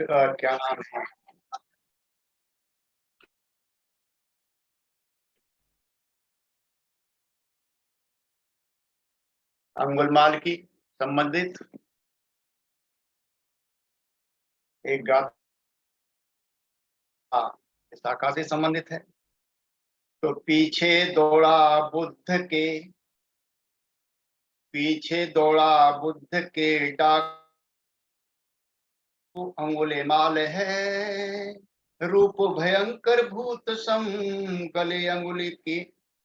क्या नाम है, अंगुलमाल की संबंधित एक गाथा शाखा से संबंधित है। तो पीछे दौड़ा बुद्ध के डाकू अंगुले माल है। रूप भयंकर भूत सम, गले अंगुली की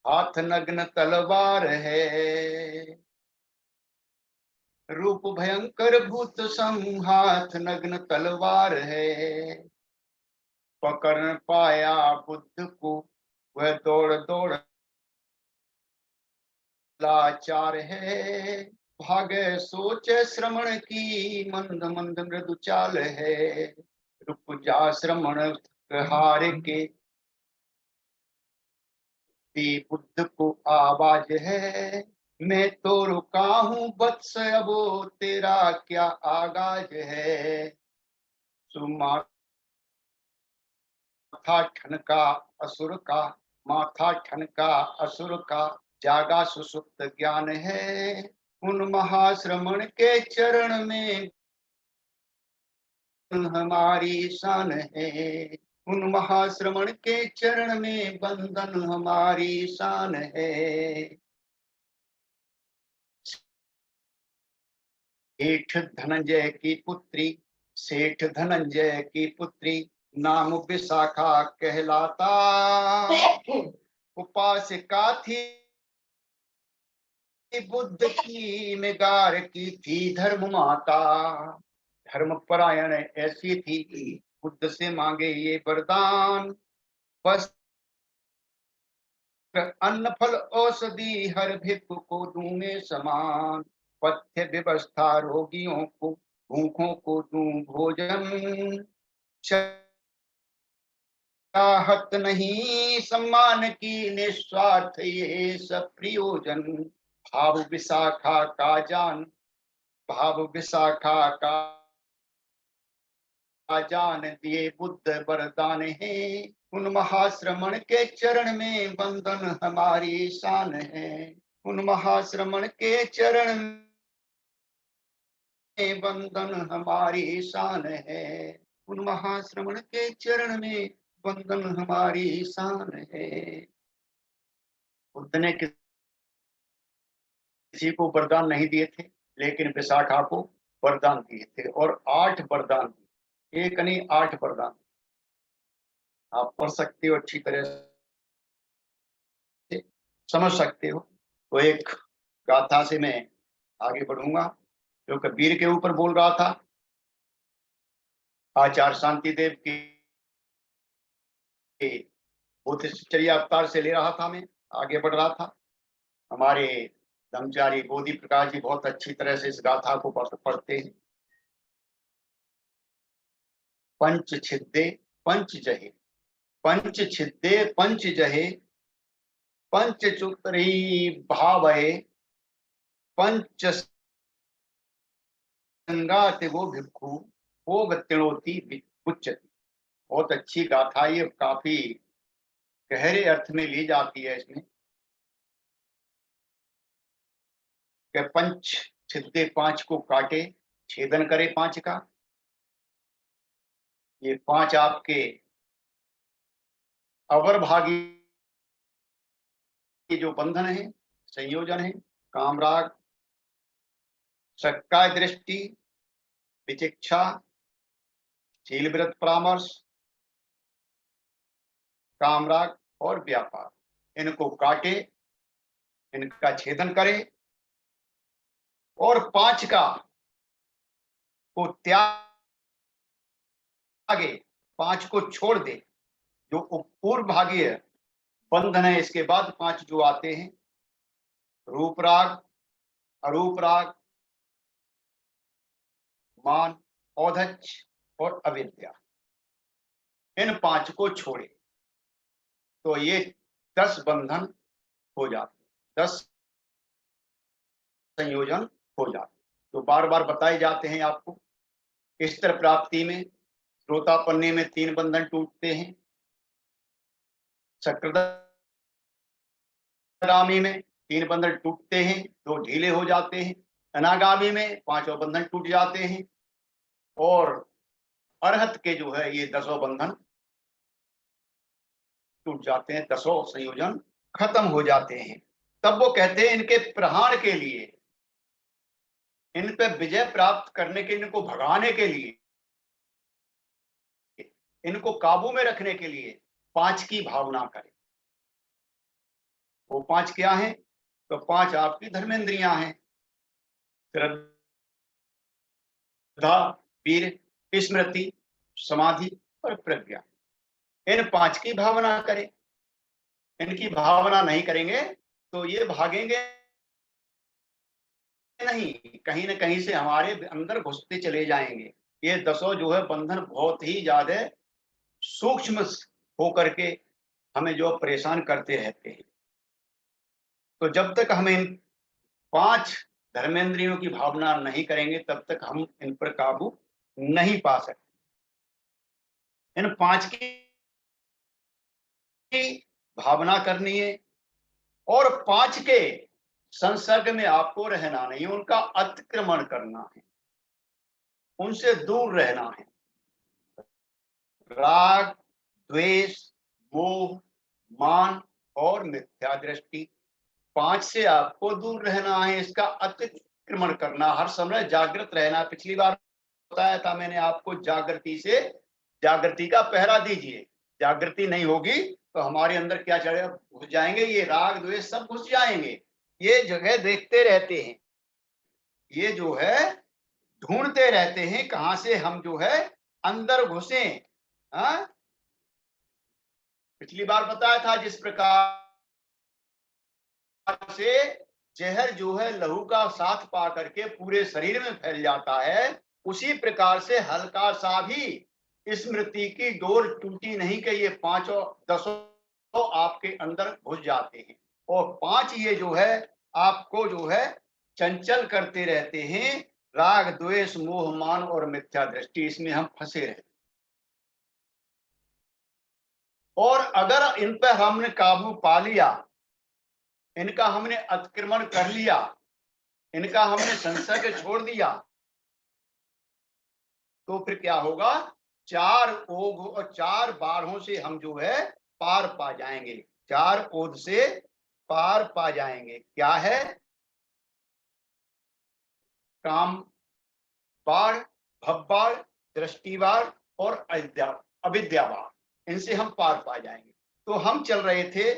हाथ नग्न तलवार है। रूप भयंकर भूत सम, हाथ नग्न तलवार है। पकड़ न पाया बुद्ध को वह दौड़ दौड़ लाचार है। भागे सोचे श्रमण की मंद मंद मृदु चाल है। रुक जा श्रमण हार के दी बुद्ध को आवाज है। मैं तो रुका हूँ वत्स, अब तेरा क्या आगाज है। सुमाथा ठनका असुर का, माथा ठनका असुर का, जागा सुसुप्त ज्ञान है। उन महाश्रमण के चरण में हमारी शान है। उन महाश्रमण के चरण में बंधन हमारी शान है। सेठ धनंजय की पुत्री, सेठ धनंजय की पुत्री, नाम विशाखा कहलाता। उपासिका थी बुद्ध की, मेगार की थी धर्म माता। धर्म परायण ऐसी थी, बुद्ध से मांगे ये वरदान। बस अन्न फल औषधि हर भिक्खु को दूं मैं समान। पथ्य व्यवस्था रोगियों को, भूखों को दूं भोजन। चाहत नहीं सम्मान की, निस्वार्थ ये सब प्रयोजन। भाव विशाखा का जान, भाव विशाखा का जान दिए बुद्ध वरदान है। उन महाश्रमण के चरण में बंधन हमारी शान है। उन महाश्रमण के चरण में बंधन हमारी शान है। उन महाश्रमण के चरण में बंधन हमारी शान है। बुद्ध ने किसी को वरदान नहीं दिए थे, लेकिन विशाखा को वरदान दिए थे, और 8 वरदान दिए, एक नहीं 8 वरदान। आप पढ़ सकते हो, अच्छी तरह से समझ सकते हो। तो एक गाथा से मैं आगे बढ़ूंगा, जो कबीर के ऊपर बोल रहा था। आचार्य शांति देव की बुद्धचर्या अवतार से ले रहा था, मैं आगे बढ़ रहा था। हमारे ब्रह्मचारी बोधि प्रकाश जी बहुत अच्छी तरह से इस गाथा को पढ़ते हैं। पंच छिद्दे पंच जहे, पंच छिद्दे पंच जहे, पंच चुतरी भावये, पंच संगाति वो भिक्खु, वो गतिणोति उच्चति। बहुत अच्छी गाथा, ये काफी गहरे अर्थ में ली जाती है इसमें। कि पंच छिद्दे, 5 को काटे, छेदन करे 5 का। ये 5 आपके अवर भागी जो बंधन है, संयोजन है। कामराग, सक्काय दृष्टि, विचिक्षा, शील व्रत परामर्श, कामराग और व्यापार, इनको काटे, इनका छेदन करे, और 5 का को त्यागे, 5 को छोड़ दे। जो पूर्व भागीय बंधन है, इसके बाद 5 जो आते हैं, रूप राग, अरूप राग, मान, औधच और अविद्या, इन 5 को छोड़े तो ये 10 बंधन हो जाते, 10 संयोजन हो जाते। तो बार बार बताए जाते हैं आपको। स्थिर प्राप्ति में श्रोतापन्नी में 3 बंधन टूटते हैं, चक्रगामी में 3 बंधन टूटते हैं, 2 ढीले हो जाते हैं, अनागामी में 5 बंधन टूट जाते हैं, और अरहत के जो है ये 10 बंधन टूट जाते हैं, 10 संयोजन खत्म हो जाते हैं। तब वो कहते हैं इनके प्रहार के लिए, इन पे विजय प्राप्त करने के, इनको भगाने के लिए, इनको काबू में रखने के लिए 5 की भावना करें। वो 5 क्या है? तो 5 आपकी धर्मेंद्रियां हैं, श्रद्धा, वीर, स्मृति, समाधि और प्रज्ञा। इन 5 की भावना करें। इनकी भावना नहीं करेंगे तो ये भागेंगे नहीं, कहीं ना कहीं से हमारे अंदर घुसते चले जाएंगे। ये 10 जो है बंधन बहुत ही ज्यादा सूक्ष्म होकर के हमें जो परेशान करते रहते हैं। तो जब तक हम इन 5 धर्मेंद्रियों की भावना नहीं करेंगे तब तक हम इन पर काबू नहीं पा सकते। इन 5 की भावना करनी है, और 5 के संसर्ग में आपको रहना नहीं, उनका अतिक्रमण करना है, उनसे दूर रहना है। राग, द्वेष, मोह, मान और मिथ्या दृष्टि, 5 से आपको दूर रहना है, इसका अतिक्रमण करना, हर समय जागृत रहना। पिछली बार बताया था मैंने आपको, जागृति का पहरा दीजिए। जागृति नहीं होगी तो हमारे अंदर क्या चढ़ेगा? घुस जाएंगे ये राग द्वेष, सब घुस जाएंगे। ये जगह देखते रहते हैं, ये जो है ढूंढते रहते हैं कहां से हम जो है अंदर घुसे। पिछली बार बताया था जिस प्रकार से जहर जो है लहू का साथ पा करके पूरे शरीर में फैल जाता है, उसी प्रकार से हल्का सा भी स्मृति की डोर टूटी नहीं कि ये 5 और 10 आपके अंदर घुस जाते हैं, और 5 ये जो है आपको जो है चंचल करते रहते हैं। राग द्वेष मोह मान और मिथ्या दृष्टि, इसमें हम फंसे रहते। और अगर इन पर हमने काबू पा लिया, इनका हमने अतिक्रमण कर लिया, इनका हमने संसर्ग छोड़ दिया, तो फिर क्या होगा? 4 ओघ और 4 बाढ़ों से हम जो है पार पा जाएंगे। 4 ओघ से पार पा जाएंगे। क्या है? काम बाढ़, भव बाढ़, दृष्टि बाढ़ और अविद्या बाढ़, इनसे हम पार पा जाएंगे। तो हम चल रहे थे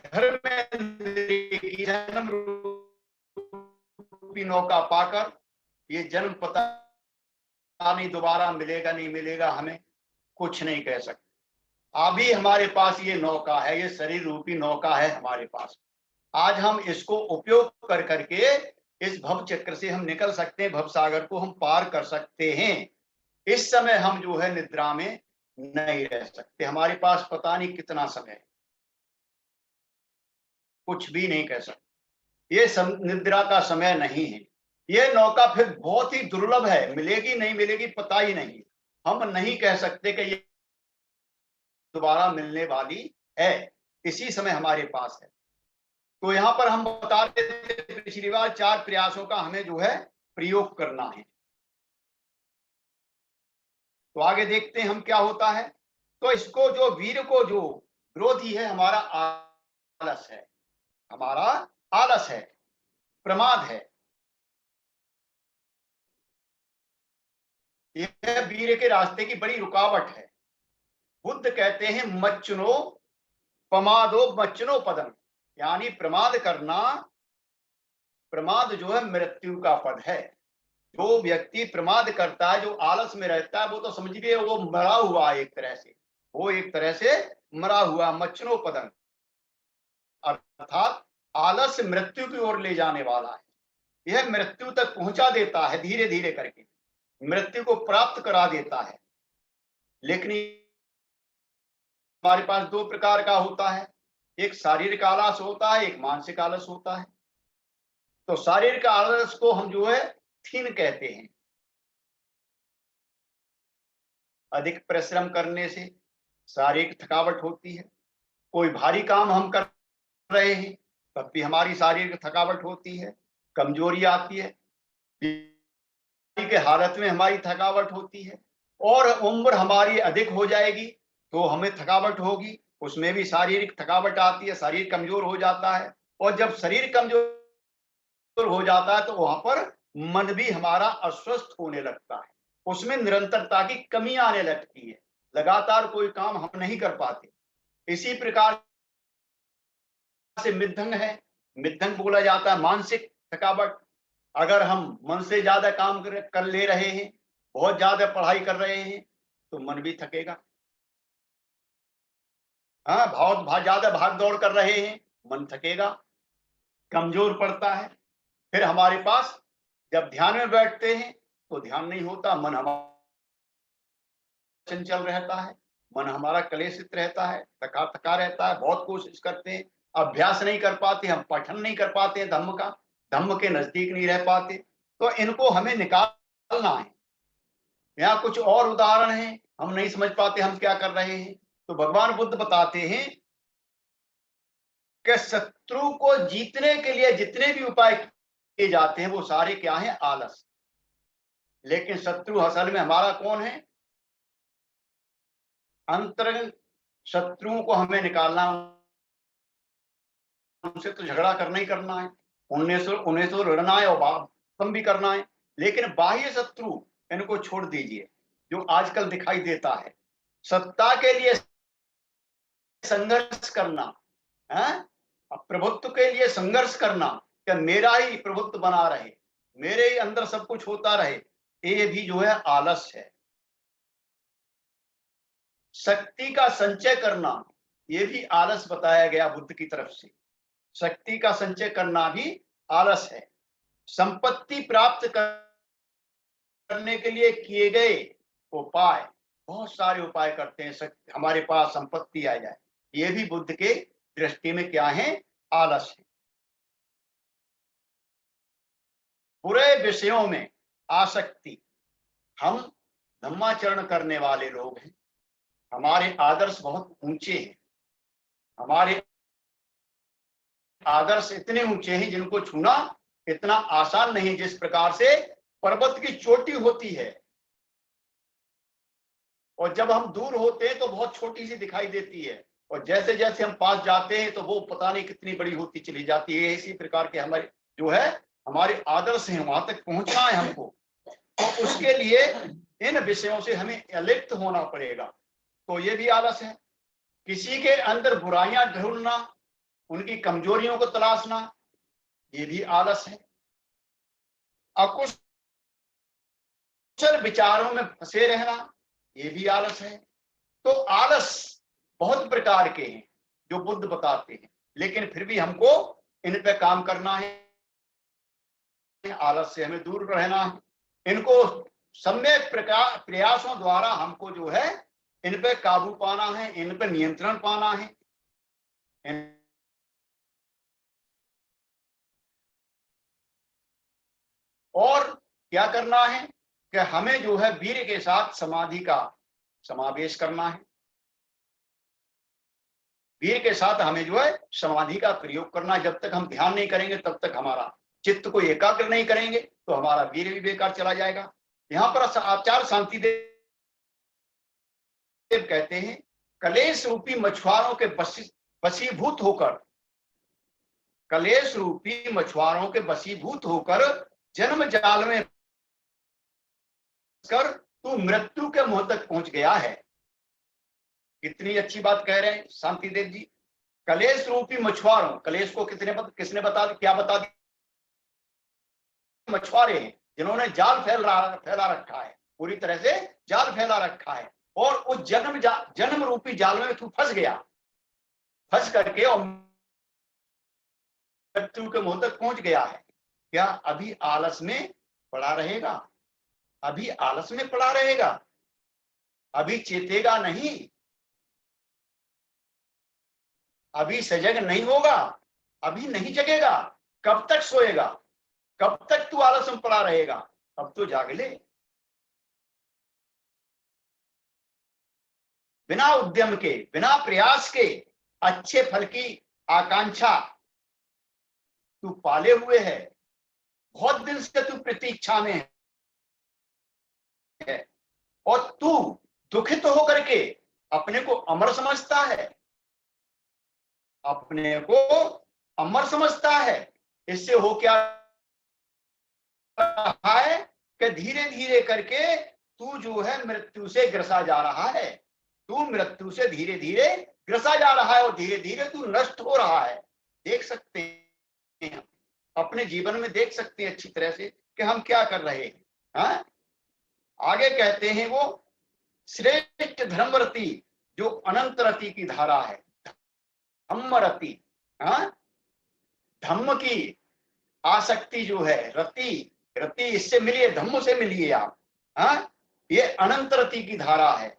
धर्मेंद्रिय की जन्म रूपी नौका पाकर, ये जन्म पता नहीं दोबारा मिलेगा नहीं मिलेगा, हमें कुछ नहीं कह सकते। अभी हमारे पास ये नौका है, ये शरीर रूपी नौका है हमारे पास। आज हम इसको उपयोग कर करके इस भव चक्र से हम निकल सकते हैं, भव सागर को हम पार कर सकते हैं। इस समय हम जो है निद्रा में नहीं रह सकते, हमारे पास पता नहीं कितना समय है, कुछ भी नहीं कह सकते। ये निद्रा का समय नहीं है। ये नौका फिर बहुत ही दुर्लभ है, मिलेगी नहीं मिलेगी पता ही नहीं। हम नहीं कह सकते कि ये दोबारा मिलने वाली है, इसी समय हमारे पास है। तो यहाँ पर हम बता रहे थे पिछली बार 4 प्रयासों का हमें जो है प्रयोग करना है। तो आगे देखते हैं हम क्या होता है। तो इसको जो वीर को जो विरोधी है हमारा आलस है, हमारा आलस है, प्रमाद है। यह वीर के रास्ते की बड़ी रुकावट है। बुद्ध कहते हैं मच्चनो पमादो मच्चनो पदम, यानी प्रमाद करना, प्रमाद जो है मृत्यु का पद है। जो व्यक्ति प्रमाद करता है, जो आलस में रहता है, वो तो समझिए वो मरा हुआ है, एक तरह से वो एक तरह से मरा हुआ। मच्चनो पदम अर्थात आलस मृत्यु की ओर ले जाने वाला है। यह मृत्यु तक पहुंचा देता है, धीरे धीरे करके मृत्यु को प्राप्त करा देता है। लेकिन हमारे पास 2 प्रकार का होता है, एक शारीरिक आलस होता है, एक मानसिक आलस होता है। तो शारीरिक आलस को हम जो है थीन कहते हैं। अधिक परिश्रम करने से शारीरिक थकावट होती है। कोई भारी काम हम कर रहे हैं तब भी हमारी शारीरिक थकावट होती है, कमजोरी आती है, के हालत में हमारी थकावट होती है। और उम्र हमारी अधिक हो जाएगी तो हमें थकावट होगी, उसमें भी शारीरिक थकावट आती है, शरीर कमजोर हो जाता है। और जब शरीर कमजोर हो जाता है तो वहां पर मन भी हमारा अस्वस्थ होने लगता है, उसमें निरंतरता की कमी आने लगती है, लगातार कोई काम हम नहीं कर पाते। इसी प्रकार से मृदंग है, मृदंग बोला जाता है मानसिक थकावट। अगर हम मन से ज्यादा काम कर ले रहे हैं, बहुत ज्यादा पढ़ाई कर रहे हैं तो मन भी थकेगा। हाँ, बहुत ज्यादा भाग दौड़ कर रहे हैं, मन थकेगा, कमजोर पड़ता है। फिर हमारे पास जब ध्यान में बैठते हैं तो ध्यान नहीं होता, मन हमारा चंचल रहता है, मन हमारा क्लेशित रहता है, थका थका रहता है। बहुत कोशिश करते हैं, अभ्यास नहीं कर पाते, हम पठन नहीं कर पाते हैं धम्म का, धम्म के नजदीक नहीं रह पाते। तो इनको हमें निकालना है। यहाँ कुछ और उदाहरण हैं, हम नहीं समझ पाते हम क्या कर रहे हैं। तो भगवान बुद्ध बताते हैं कि शत्रु को जीतने के लिए जितने भी उपाय किए जाते हैं वो सारे क्या हैं? आलस। लेकिन शत्रु असल में हमारा कौन है? अंतरंग शत्रुओं को हमें निकालना, उनसे तो झगड़ा करना ही करना है, उन्हें तो लड़ना है और खत्म भी करना है। लेकिन बाह्य शत्रु इनको छोड़ दीजिए, जो आजकल दिखाई देता है। सत्ता के लिए संघर्ष करना है, प्रभुत्व के लिए संघर्ष करना, कि मेरा ही प्रभुत्व बना रहे, मेरे ही अंदर सब कुछ होता रहे, ये भी जो है आलस है। शक्ति का संचय करना, ये भी आलस बताया गया बुद्ध की तरफ से। शक्ति का संचय करना भी आलस है। संपत्ति प्राप्त करने के लिए किए गए उपाय, बहुत सारे उपाय करते हैं हमारे पास संपत्ति आ जाए, ये भी बुद्ध के दृष्टि में क्या है? आलस है। बुरे विषयों में आसक्ति, हम धम्माचरण करने वाले लोग हैं, हमारे आदर्श बहुत ऊंचे हैं, हमारे आदर्श इतने ऊंचे हैं जिनको छूना इतना आसान नहीं, जिस प्रकार से पर्वत की चोटी होती है और जब हम दूर होते हैं तो बहुत छोटी सी दिखाई देती है, और जैसे जैसे हम पास जाते हैं तो वो पता नहीं कितनी बड़ी होती चली जाती है। इसी प्रकार के हमारे जो है हमारे आदर्श हैं, वहां तक पहुंचना है हमको, तो उसके लिए इन विषयों से हमें अलिप्त होना पड़ेगा। तो ये भी आलस है। किसी के अंदर बुराइयां ढूंढना, उनकी कमजोरियों को तलाशना, ये भी आलस है। अकुशल विचारों में फंसे रहना, ये भी आलस है। तो आलस बहुत प्रकार के हैं जो बुद्ध बताते हैं, लेकिन फिर भी हमको इन पे काम करना है, आलस से हमें दूर रहना है। इनको सम्यक प्रकार प्रयासों द्वारा हमको जो है इन पे काबू पाना है, इन पे नियंत्रण पाना है। और क्या करना है कि हमें जो है वीर्य के साथ समाधि का समावेश करना है। वीर्य के साथ हमें जो है समाधि का प्रयोग करना। जब तक हम ध्यान नहीं करेंगे तब तक हमारा चित्त को एकाग्र नहीं करेंगे तो हमारा वीर्य भी बेकार चला जाएगा। यहाँ पर आचार्य शांतिदेव कहते हैं, कलेश रूपी मछुआरों के वशीभूत होकर, कलेश रूपी मछुआरों के वशीभूत होकर जन्म जाल में कर तू मृत्यु के मुंह तक पहुंच गया है। कितनी अच्छी बात कह रहे हैं शांतिदेव जी। कलेश रूपी मछुआरों, कलेश को किसने बता क्या बता दिया? मछुआरे हैं जिन्होंने जाल फैला रखा है, पूरी तरह से जाल फैला रखा है, और उस जन्म रूपी जाल में तू फंस गया, फंस करके और मृत्यु के मुंह तक पहुंच गया है। क्या अभी आलस में पड़ा रहेगा? अभी आलस में पड़ा रहेगा, अभी चेतेगा नहीं, अभी सजग नहीं होगा, अभी नहीं जगेगा, कब तक सोएगा? कब तक तू आलस में पड़ा रहेगा? अब तो जाग ले। बिना उद्यम के, बिना प्रयास के अच्छे फल की आकांक्षा तू पाले हुए है, बहुत दिन से तू प्रतीक्षा में है, और तू दुखित होकर के अपने को अमर समझता है, अपने को अमर समझता है। इससे हो क्या रहा है कि धीरे धीरे करके तू जो है मृत्यु से ग्रसा जा रहा है। तू मृत्यु से धीरे धीरे ग्रसा जा रहा है और धीरे धीरे तू नष्ट हो रहा है। देख सकते हैं, अपने जीवन में देख सकते हैं अच्छी तरह से कि हम क्या कर रहे हैं। हाँ? आगे कहते हैं वो श्रेष्ठ धर्मरति जो अनंत रति की धारा है, धम्मरति। हाँ? धम्म की आसक्ति जो है, रति, रति इससे मिलिए, धम्म से मिलिए आप। हाँ? ये अनंत रति की धारा है,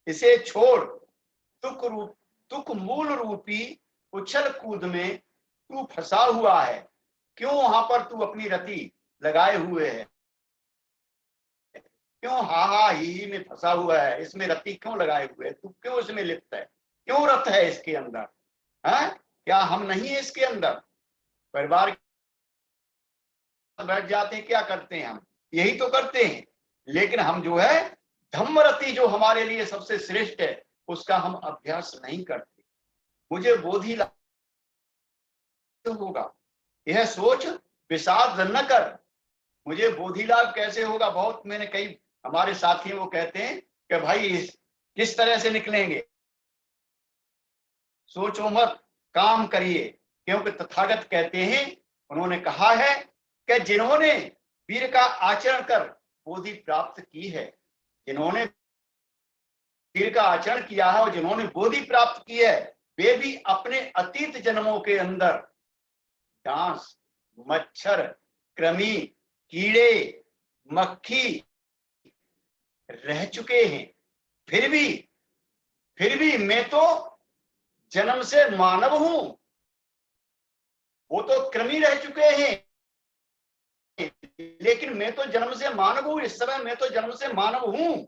इसे छोड़ तुक मूल रूपी उछल कूद में तू फंसा हुआ है। क्यों वहां पर तू अपनी रति लगाए हुए है? क्यों हा हा ही में फंसा हुआ है? इसमें रति क्यों लगाए हुए है? तू क्यों इसमें लिप्त है? क्यों रत है इसके अंदर? है? क्या हम नहीं है इसके अंदर? परिवार बैठ जाते हैं, क्या करते हैं हम? यही तो करते हैं। लेकिन हम जो है धम्मरति जो हमारे लिए सबसे श्रेष्ठ है, उसका हम अभ्यास नहीं करते। मुझे बोधि लाभ होगा, यह सोच विषाद न कर। मुझे बोधि लाभ कैसे होगा? बहुत मैंने कई हमारे साथी वो कहते हैं कि भाई किस तरह से निकलेंगे, सोचो मत, काम करिए। क्योंकि तथागत कहते हैं, उन्होंने कहा है कि जिन्होंने वीर का आचरण कर बोधि प्राप्त की है, जिन्होंने वीर का आचरण किया है और जिन्होंने बोधि प्राप्त की है, वे भी अपने अतीत जन्मों के अंदर डांस, मच्छर, कृमि, कीड़े, मक्खी रह चुके हैं। फिर भी मैं तो जन्म से मानव हूं। वो तो कृमि रह चुके हैं, लेकिन मैं तो जन्म से मानव हूं। इस समय मैं तो जन्म से मानव हूं,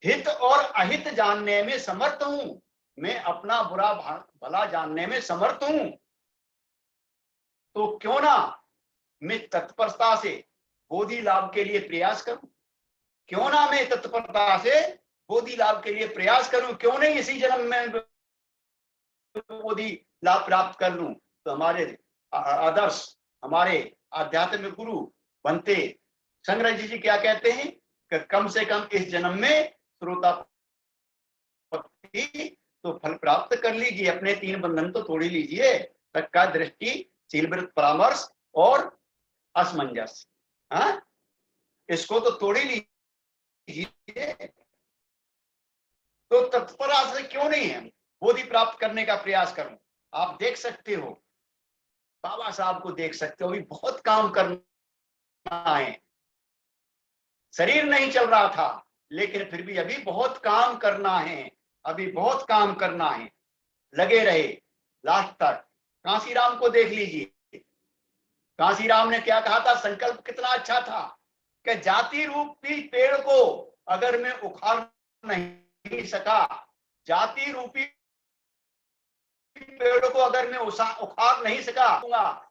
हित और अहित जानने में समर्थ हूं। मैं अपना बुरा भला जानने में समर्थ हूं। तो क्यों ना मैं तत्परता से बोधि लाभ के लिए प्रयास करूं? क्यों ना मैं तत्परता से बोधि लाभ के लिए प्रयास करूं? क्यों नहीं इसी जन्म में बोधि लाभ प्राप्त कर लूं? तो हमारे आदर्श, हमारे आध्यात्मिक गुरु बनते शंकराचार्य जी क्या कहते हैं कि कम से कम इस जन्म में श्रोता तो फल प्राप्त कर लीजिए। अपने 3 बंधन तो तोड़ ही लीजिए, तक का दृष्टि, शील, व्रत, परामर्श और असमंजस। हाँ? इसको तो तोड़ ही लीजिए। तो तत्परता से क्यों नहीं है बोधि प्राप्त करने का प्रयास करूं? आप देख सकते हो, बाबा साहब को देख सकते हो, अभी बहुत काम करना है। शरीर नहीं चल रहा था, लेकिन फिर भी अभी बहुत काम करना है, अभी बहुत काम करना है। लगे रहे लास्ट तक। कांसीराम को देख लीजिए, कांसीराम ने क्या कहा था? संकल्प कितना अच्छा था कि जाति रूपी पेड़ को अगर मैं उखाड़ नहीं सका, जाति रूपी पेड़ को अगर मैं उखाड़ नहीं सका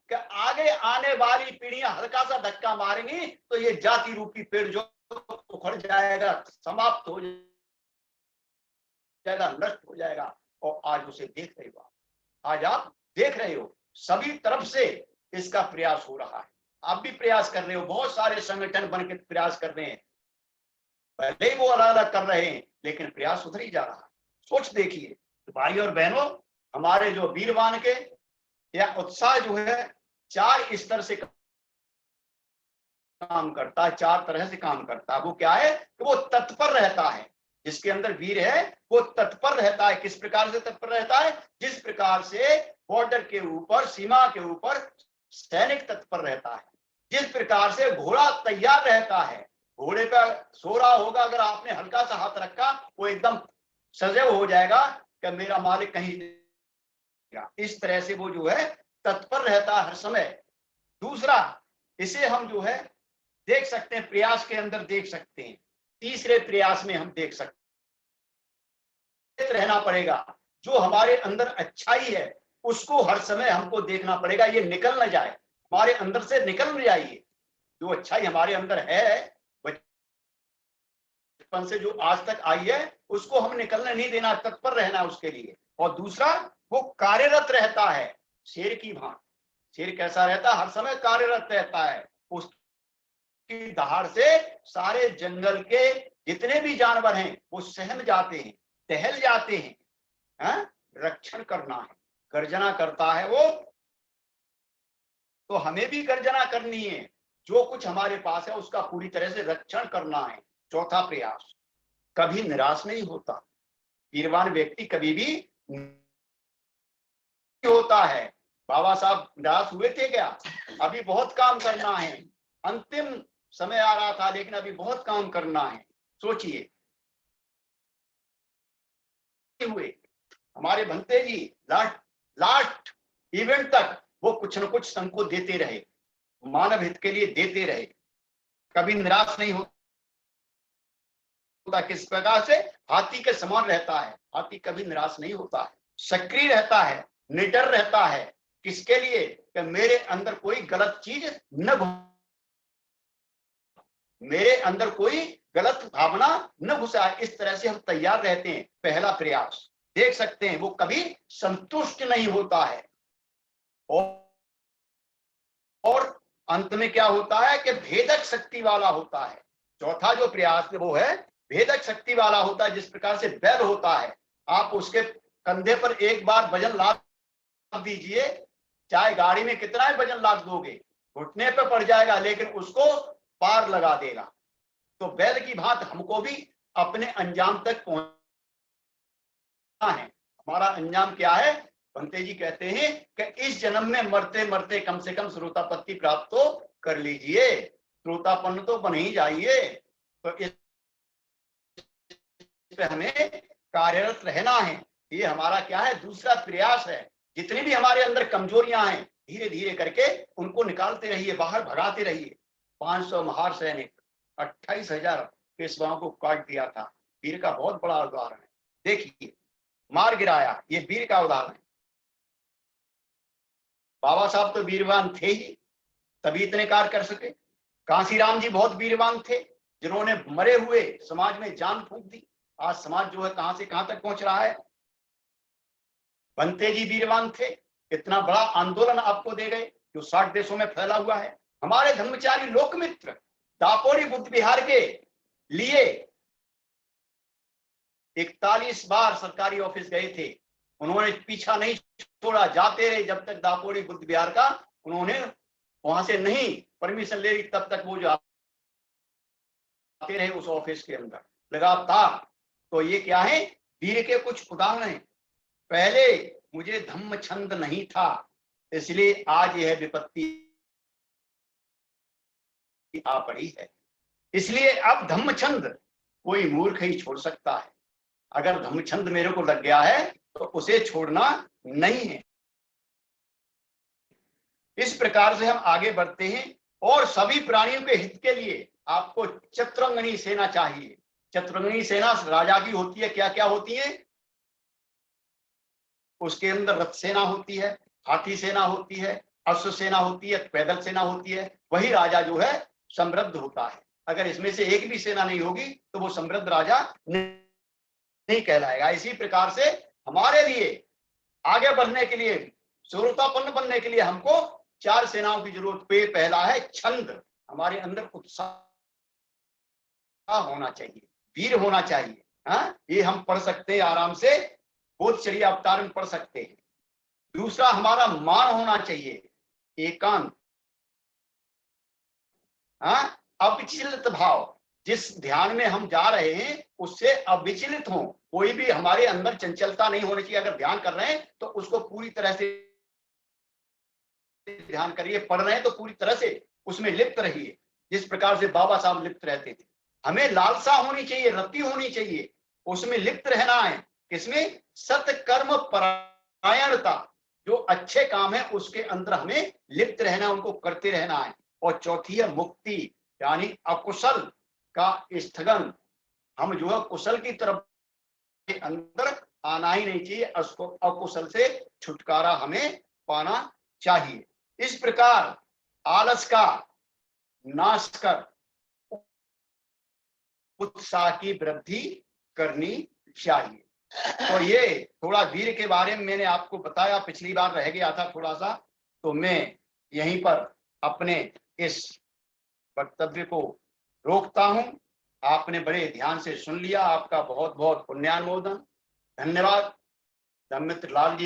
कि आगे आने वाली पीढ़ियां हल्का सा धक्का मारेंगी तो ये जाति रूपी पेड़ जो उखड़ जाएगा, समाप्त हो जाएगा, नष्ट हो जाएगा। और आज उसे देख रहे हो, आज आप देख रहे हो, सभी तरफ से इसका प्रयास हो रहा है। आप भी प्रयास कर रहे हो, बहुत सारे संगठन बन के प्रयास कर रहे हैं, पहले ही वो अलग अलग कर रहे हैं, लेकिन प्रयास उधर ही जा रहा है। सोच देखिए भाई और बहनों, हमारे जो वीरवान के या उत्साह जो है 4 स्तर से काम करता है, 4 तरह से काम करता है। वो क्या है कि वो तत्पर रहता है। जिसके अंदर वीर है वो तत्पर रहता है। किस प्रकार से तत्पर रहता है? जिस प्रकार से बॉर्डर के ऊपर, सीमा के ऊपर सैनिक तत्पर रहता है, जिस प्रकार से घोड़ा तैयार रहता है। घोड़े पर सो रहा होगा, अगर आपने हल्का सा हाथ रखा, वो एकदम सजग हो जाएगा कि मेरा मालिक कहीं। इस तरह से वो जो है तत्पर रहता है हर समय। दूसरा, इसे हम जो है देख सकते हैं, प्रयास के अंदर देख सकते हैं। तीसरे प्रयास में हम देख सकते हैं, रहना पड़ेगा। जो हमारे अंदर अच्छाई है उसको हर समय हमको देखना पड़ेगा, ये निकल न जाए, हमारे अंदर से निकल न जाइए। जो अच्छाई हमारे अंदर है, बचपन से जो आज तक आई है, उसको हम निकलने नहीं देना, तत्पर रहना उसके लिए। और दूसरा, वो कार्यरत रहता है शेर की भांति। शेर कैसा रहता है? हर समय कार्यरत रहता है। उसकी दहाड़ से सारे जंगल के जितने भी जानवर हैं वो सहम जाते हैं, टहल जाते हैं। रक्षण करना है, गर्जना करता है वो, तो हमें भी गर्जना करनी है। जो कुछ हमारे पास है उसका पूरी तरह से रक्षण करना है। चौथा प्रयास, कभी निराश नहीं होता। वीरवान व्यक्ति कभी भी नहीं होता है। बाबा साहब निराश हुए थे क्या? अभी बहुत काम करना है, अंतिम समय आ रहा था, लेकिन अभी बहुत काम करना है। सोचिए, हुए हमारे भंते जी लास्ट इवेंट तक वो कुछ न कुछ संघ को देते रहे, मानव हित के लिए देते रहे, कभी निराश नहीं होता। किस प्रकार से हाथी के समान रहता है, हाथी कभी निराश नहीं होता है, सक्रिय रहता है, निडर रहता है। किसके लिए? कि मेरे अंदर कोई गलत चीज न, मेरे अंदर कोई गलत भावना न घुसाए, इस तरह से हम तैयार रहते हैं। पहला प्रयास देख सकते हैं, वो कभी संतुष्ट नहीं होता है। और अंत में क्या होता है कि भेदक शक्ति वाला होता है। चौथा जो प्रयास है वो है भेदक शक्ति वाला होता है। जिस प्रकार से बैल होता है, आप उसके कंधे पर एक बार वजन लाद दीजिए, चाहे गाड़ी में कितना ही वजन लाद दोगे, घुटने पे पड़ जाएगा, लेकिन उसको पार लगा देगा। तो बैल की भांति हमको भी अपने अंजाम तक पहुंचना है। हमारा अंजाम क्या है? पंते जी कहते हैं कि इस जन्म में मरते मरते कम से कम श्रोतापत्ति प्राप्त तो कर लीजिए, श्रोतापन्न तो बन ही जाइए। तो इस पे हमें कार्यरत रहना है। ये हमारा क्या है? दूसरा प्रयास है। जितनी भी हमारे अंदर कमजोरियां हैं, धीरे धीरे करके उनको निकालते रहिए, बाहर भगाते रहिए। 500 महार सैनिक 28,000 पेशवाओं को काट दिया था। वीर का बहुत बड़ा उदाहरण है। देखिए, मार गिराया, ये वीर का उदाहरण है। बाबा साहब तो वीरवान थे ही, तभी इतने कार्य कर सके। कांसीराम जी बहुत वीरवान थे, जिन्होंने मरे हुए समाज में जान फूंक दी। आज समाज जो है कहां से कहां तक पहुंच रहा है। बनते जी वीरवान थे, इतना बड़ा आंदोलन आपको दे गए जो 60 देशों में फैला हुआ है। हमारे धर्मचारी लोकमित्र दापोरी बुद्ध विहार के लिए 41 बार सरकारी ऑफिस गए थे, उन्होंने पीछा नहीं छोड़ा, जाते रहे जब तक दापोरी बुद्ध विहार का उन्होंने वहां से नहीं परमिशन ले ली, तब तक वो जो आते रहे उस ऑफिस के अंदर लगातार। तो ये क्या है? वीर के कुछ उदाहरण हैं। पहले मुझे धम्म छंद नहीं था, इसलिए आज यह विपत्ति आ पड़ी है। इसलिए अब धम्म छंद कोई मूर्ख ही छोड़ सकता है। अगर धम्म छंद मेरे को लग गया है तो उसे छोड़ना नहीं है। इस प्रकार से हम आगे बढ़ते हैं। और सभी प्राणियों के हित के लिए आपको चतुरंगनी सेना चाहिए। चतुरंगनी सेना राजा की होती है। क्या क्या होती है? उसके अंदर रथ सेना होती है, हाथी सेना होती है, अश्व सेना होती है, पैदल सेना होती है। वही राजा जो है समृद्ध होता है। अगर इसमें से एक भी सेना नहीं होगी तो वो समृद्ध राजा नहीं कहलाएगा। इसी प्रकार से हमारे लिए आगे बढ़ने के लिए, श्रोतापन्न बनने के लिए हमको 4 सेनाओं की जरूरत पे। पहला है छंद, हमारे अंदर उत्साह होना चाहिए, वीर होना चाहिए। ये हम पढ़ सकते हैं आराम से, बोधचर्य अवतार में पढ़ सकते हैं। दूसरा, हमारा मान होना चाहिए, एकांत, अविचलित भाव। जिस ध्यान में हम जा रहे हैं उससे अविचलित हो, कोई भी हमारे अंदर चंचलता नहीं होनी चाहिए। अगर ध्यान कर रहे हैं तो उसको पूरी तरह से ध्यान करिए, पढ़ रहे हैं तो पूरी तरह से उसमें लिप्त रहिए, जिस प्रकार से बाबा साहब लिप्त रहते थे। हमें लालसा होनी चाहिए, रति होनी चाहिए, उसमें लिप्त रहना है। किसमें? सत्कर्म परायणता। जो अच्छे काम है उसके अंदर हमें लिप्त रहना, उनको करते रहना है। और चौथी है मुक्ति, यानी अकुशल का स्थगन। हम जो है कुशल की तरफ के अंदर आना ही नहीं चाहिए, अकुशल से छुटकारा हमें पाना चाहिए। इस प्रकार आलस का नाश कर उत्साह की वृद्धि करनी चाहिए। तो ये थोड़ा वीर के बारे में मैंने आपको बताया, पिछली बार रह गया था थोड़ा सा, तो मैं यहीं पर अपने इस वक्तव्य को रोकता हूं। आपने बड़े ध्यान से सुन लिया, आपका बहुत बहुत पुण्यानुमोदन, धन्यवाद। धर्ममित्र लाल जी